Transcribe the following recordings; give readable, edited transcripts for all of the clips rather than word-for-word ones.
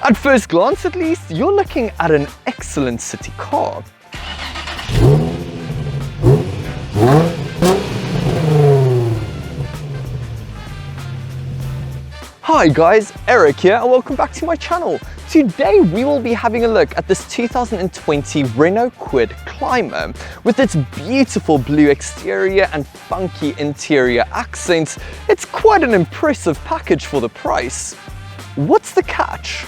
At first glance at least, you're looking at an excellent city car. Hi guys, Eric here and welcome back to my channel. Today we will be having a look at this 2020 Renault Kwid Climber. With its beautiful blue exterior and funky interior accents, it's quite an impressive package for the price. What's the catch?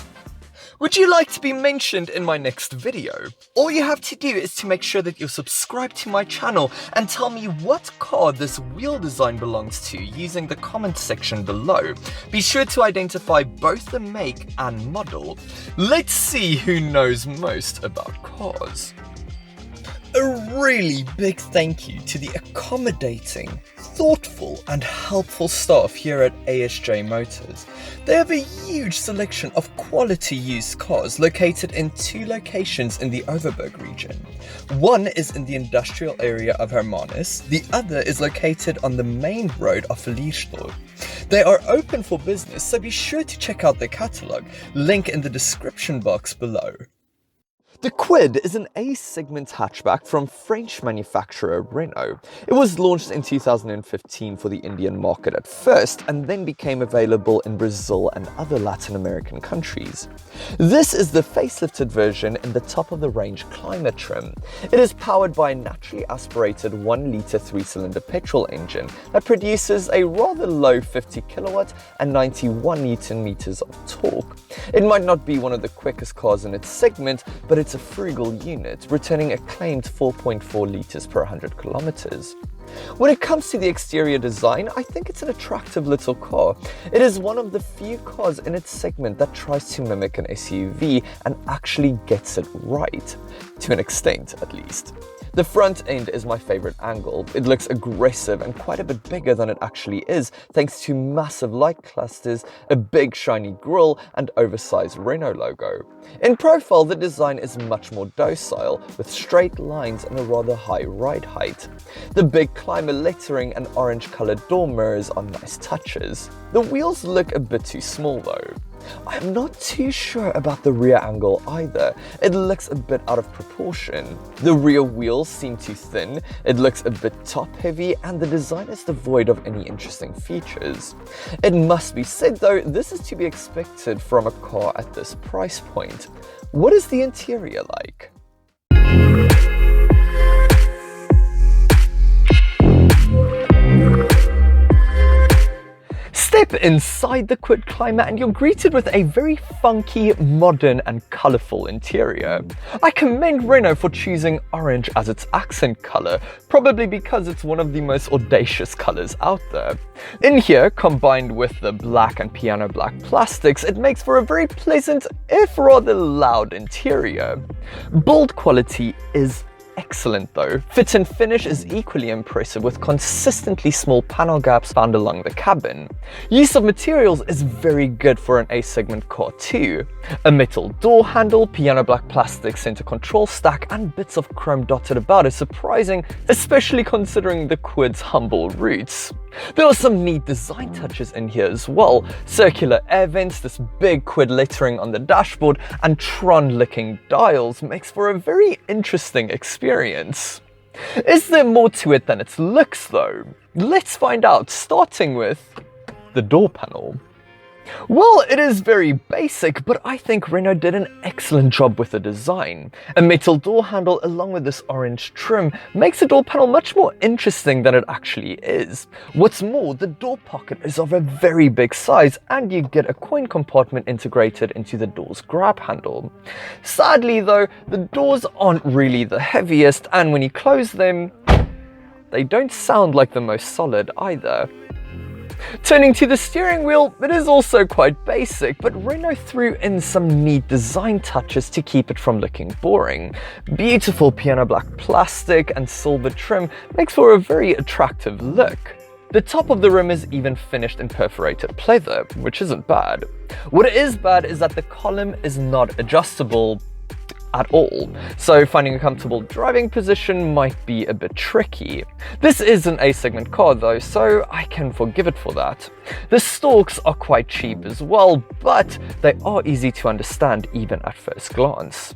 Would you like to be mentioned in my next video? All you have to do is to make sure that you're subscribed to my channel and tell me what car this wheel design belongs to using the comment section below. Be sure to identify both the make and model. Let's see who knows most about cars. A really big thank you to the accommodating, thoughtful and helpful staff here at ASJ Motors. They have a huge selection of quality used cars located in 2 locations in the Overberg region. One is in the industrial area of Hermanus, the other is located on the main road of Verliesdorf. They are open for business, so be sure to check out their catalogue, link in the description box below. The Kwid is an A-segment hatchback from French manufacturer Renault. It was launched in 2015 for the Indian market at first and then became available in Brazil and other Latin American countries. This is the facelifted version in the top-of-the-range Climber trim. It is powered by a naturally aspirated 1-litre 3-cylinder petrol engine that produces a rather low 50 kilowatt and 91 Nm of torque. It might not be one of the quickest cars in its segment, but it's a frugal unit, returning a claimed 4.4 litres per 100 kilometers. When it comes to the exterior design, I think it's an attractive little car. It is one of the few cars in its segment that tries to mimic an SUV and actually gets it right, to an extent at least. The front end is my favorite angle. It looks aggressive and quite a bit bigger than it actually is, thanks to massive light clusters, a big shiny grille and oversized Renault logo. In profile, the design is much more docile, with straight lines and a rather high ride height. The big Climber lettering and orange colored door mirrors are nice touches. The wheels look a bit too small though. I'm not too sure about the rear angle either. It looks a bit out of proportion. The rear wheels seem too thin, it looks a bit top heavy, and the design is devoid of any interesting features. It must be said though, this is to be expected from a car at this price point. What is the interior like? Step inside the Kwid Climber and you're greeted with a very funky, modern and colourful interior. I commend Renault for choosing orange as its accent colour, probably because it's one of the most audacious colours out there. In here, combined with the black and piano black plastics, it makes for a very pleasant, if rather loud interior. Build quality is excellent though. Fit and finish is equally impressive with consistently small panel gaps found along the cabin. Use of materials is very good for an A-segment car too. A metal door handle, piano black plastic center control stack and bits of chrome dotted about is surprising, especially considering the Kwid's humble roots. There are some neat design touches in here as well. Circular air vents, this big Kwid lettering on the dashboard and Tron-looking dials makes for a very interesting experience. Is there more to it than its looks though? Let's find out, starting with the door panel. Well, it is very basic, but I think Renault did an excellent job with the design. A metal door handle along with this orange trim makes the door panel much more interesting than it actually is. What's more, the door pocket is of a very big size and you get a coin compartment integrated into the door's grab handle. Sadly though, the doors aren't really the heaviest and when you close them, they don't sound like the most solid either. Turning to the steering wheel, it is also quite basic, but Renault threw in some neat design touches to keep it from looking boring. Beautiful piano black plastic and silver trim makes for a very attractive look. The top of the rim is even finished in perforated pleather, which isn't bad. What is bad is that the column is not adjustable at all, so finding a comfortable driving position might be a bit tricky. This is an A-segment car though, so I can forgive it for that. The stalks are quite cheap as well, but they are easy to understand even at first glance.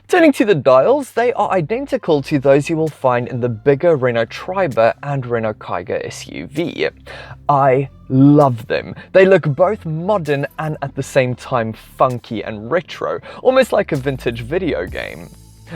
Turning to the dials, they are identical to those you will find in the bigger Renault Triber and Renault Kwid SUV. I love them. They look both modern and at the same time funky and retro, almost like a vintage video game.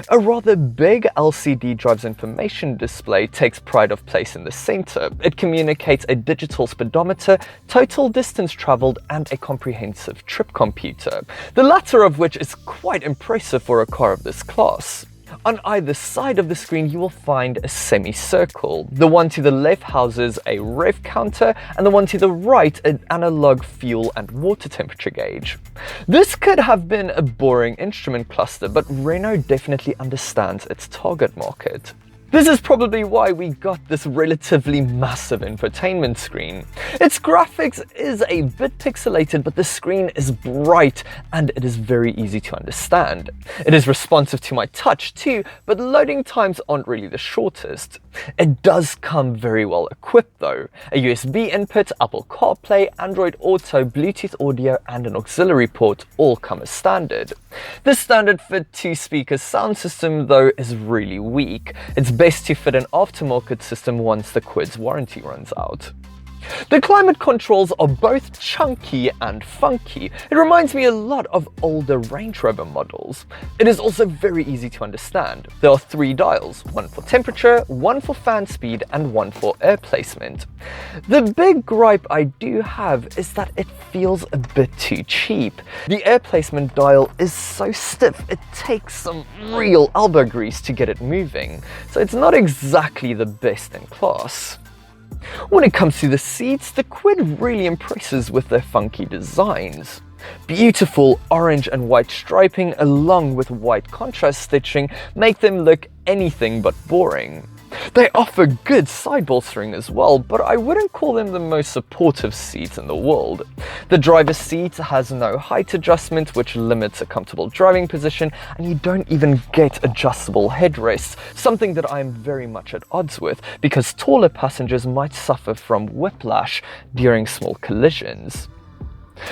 A rather big LCD drives information display takes pride of place in the center. It communicates a digital speedometer, total distance traveled, and a comprehensive trip computer, the latter of which is quite impressive for a car of this class. On either side of the screen you will find a semicircle. The one to the left houses a rev counter and the one to the right an analog fuel and water temperature gauge. This could have been a boring instrument cluster, but Renault definitely understands its target market. This is probably why we got this relatively massive infotainment screen. Its graphics is a bit pixelated, but the screen is bright and it is very easy to understand. It is responsive to my touch too, but loading times aren't really the shortest. It does come very well equipped though. A USB input, Apple CarPlay, Android Auto, Bluetooth audio and an auxiliary port all come as standard. The standard fit 2-speaker sound system though is really weak. It's best to fit an aftermarket system once the Kwid's warranty runs out. The climate controls are both chunky and funky. It reminds me a lot of older Range Rover models. It is also very easy to understand. There are 3 dials, one for temperature, one for fan speed, and one for air placement. The big gripe I do have is that it feels a bit too cheap. The air placement dial is so stiff, it takes some real elbow grease to get it moving, so it's not exactly the best in class. When it comes to the seats, the Kwid really impresses with their funky designs. Beautiful orange and white striping along with white contrast stitching make them look anything but boring. They offer good side bolstering as well, but I wouldn't call them the most supportive seats in the world. The driver's seat has no height adjustment, which limits a comfortable driving position, and you don't even get adjustable headrests, something that I am very much at odds with, because taller passengers might suffer from whiplash during small collisions.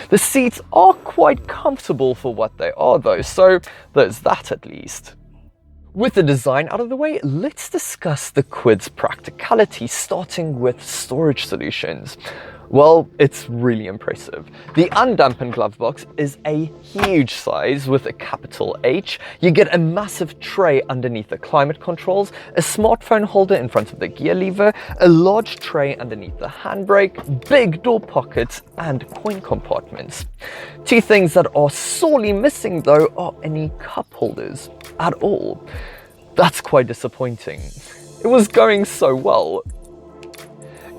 The seats are quite comfortable for what they are though, so there's that at least. With the design out of the way, let's discuss the Kwid's practicality, starting with storage solutions. Well, it's really impressive. The undampened glove box is a huge size with a capital H. You get a massive tray underneath the climate controls, a smartphone holder in front of the gear lever, a large tray underneath the handbrake, big door pockets, and coin compartments. 2 things that are sorely missing though are any cup holders at all. That's quite disappointing. It was going so well.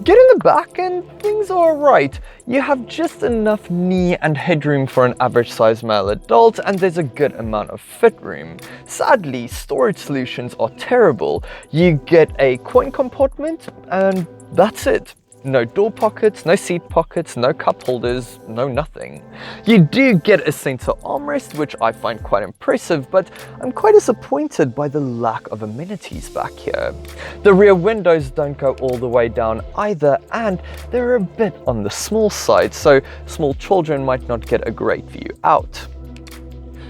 Get in the back and things are alright. You have just enough knee and headroom for an average sized male adult, and there's a good amount of fit room. Sadly, storage solutions are terrible. You get a coin compartment and that's it. No door pockets, no seat pockets, no cup holders, no nothing. You do get a center armrest, which I find quite impressive, but I'm quite disappointed by the lack of amenities back here. The rear windows don't go all the way down either, and they're a bit on the small side, so small children might not get a great view out.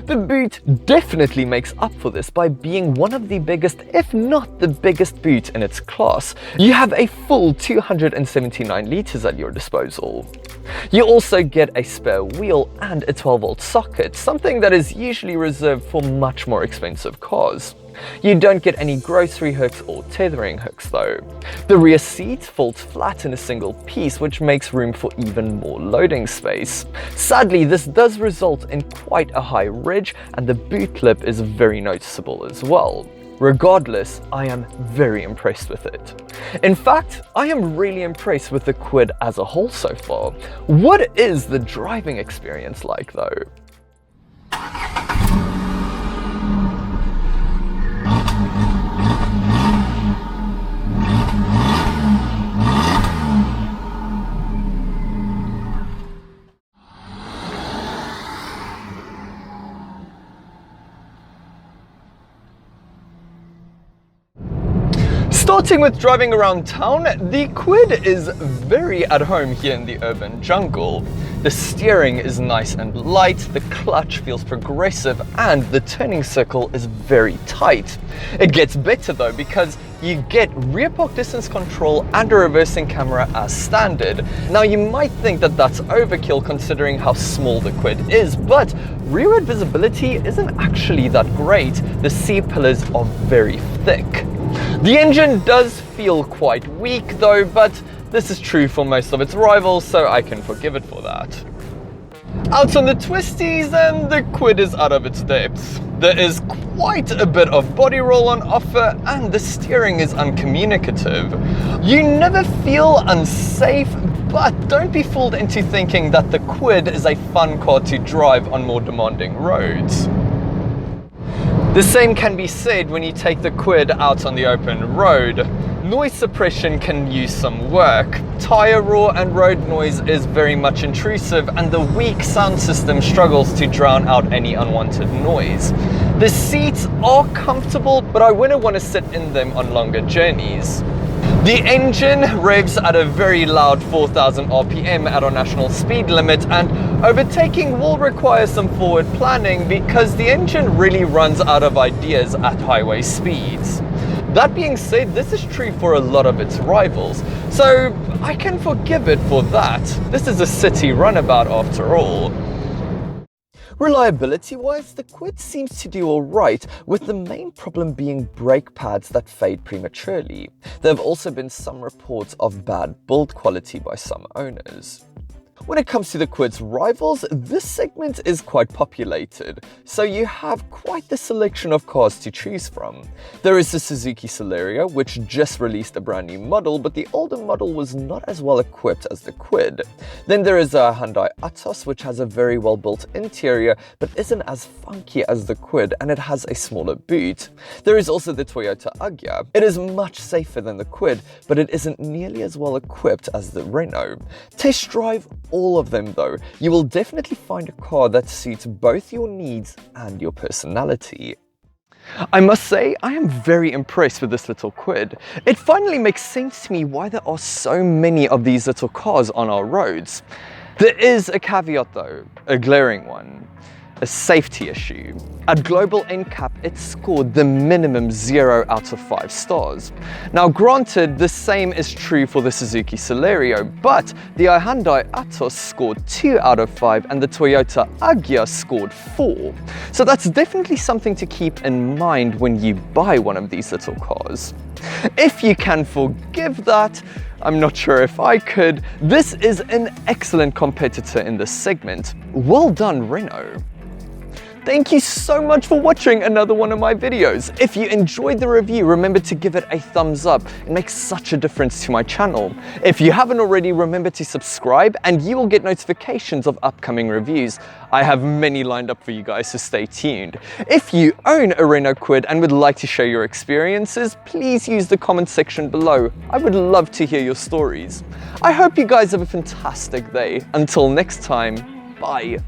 The boot definitely makes up for this by being one of the biggest, if not the biggest boot in its class. You have a full 279 litres at your disposal. You also get a spare wheel and a 12-volt socket, something that is usually reserved for much more expensive cars. You don't get any grocery hooks or tethering hooks though. The rear seat folds flat in a single piece, which makes room for even more loading space. Sadly, this does result in quite a high ridge, and the boot lip is very noticeable as well. Regardless, I am very impressed with it. In fact, I am really impressed with the Kwid as a whole so far. What is the driving experience like though? Starting with driving around town, the Kwid is very at home here in the urban jungle. The steering is nice and light, the clutch feels progressive, and the turning circle is very tight. It gets better though because you get rear park distance control and a reversing camera as standard. Now you might think that that's overkill considering how small the Kwid is, but rearward visibility isn't actually that great. The C-pillars are very thick. The engine does feel quite weak though, but this is true for most of its rivals, so I can forgive it for that. Out on the twisties, and the Kwid is out of its depths. There is quite a bit of body roll on offer, and the steering is uncommunicative. You never feel unsafe, but don't be fooled into thinking that the Kwid is a fun car to drive on more demanding roads. The same can be said when you take the Kwid out on the open road. Noise suppression can use some work. Tire roar and road noise is very much intrusive, and the weak sound system struggles to drown out any unwanted noise. The seats are comfortable, but I wouldn't want to sit in them on longer journeys. The engine revs at a very loud 4,000 RPM at our national speed limit, and overtaking will require some forward planning because the engine really runs out of ideas at highway speeds. That being said, this is true for a lot of its rivals, so I can forgive it for that. This is a city runabout after all. Reliability-wise, the Kwid seems to do alright, with the main problem being brake pads that fade prematurely. There have also been some reports of bad build quality by some owners. When it comes to the Kwid's rivals, this segment is quite populated, so you have quite the selection of cars to choose from. There is the Suzuki Celerio, which just released a brand new model, but the older model was not as well equipped as the Kwid. Then there is a Hyundai Atos, which has a very well built interior, but isn't as funky as the Kwid, and it has a smaller boot. There is also the Toyota Agya. It is much safer than the Kwid, but it isn't nearly as well equipped as the Renault. Test drive all of them though. You will definitely find a car that suits both your needs and your personality. I must say, I am very impressed with this little Kwid. It finally makes sense to me why there are so many of these little cars on our roads. There is a caveat though, a glaring one. A safety issue. At Global NCAP, it scored the minimum 0 out of 5 stars. Now granted, the same is true for the Suzuki Celerio, but the Hyundai Atos scored 2 out of 5 and the Toyota Agya scored 4. So that's definitely something to keep in mind when you buy one of these little cars. If you can forgive that, I'm not sure if I could. This is an excellent competitor in this segment. Well done, Renault. Thank you so much for watching another one of my videos. If you enjoyed the review, remember to give it a thumbs up. It makes such a difference to my channel. If you haven't already, remember to subscribe and you will get notifications of upcoming reviews. I have many lined up for you guys, so stay tuned. If you own a Renault Kwid and would like to share your experiences, please use the comment section below. I would love to hear your stories. I hope you guys have a fantastic day. Until next time, bye.